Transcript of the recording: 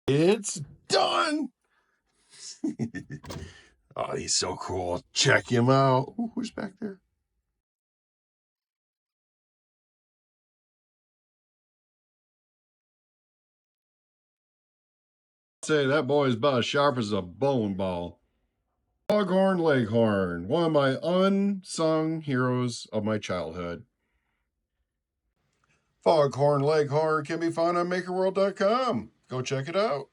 It's done. Oh, he's so cool. Check him out. Ooh, who's back there? Say that boy is about as sharp as a bowling ball. Foghorn Leghorn, one of my unsung heroes of my childhood. Foghorn Leghorn can be found on MakerWorld.com. Go check it out.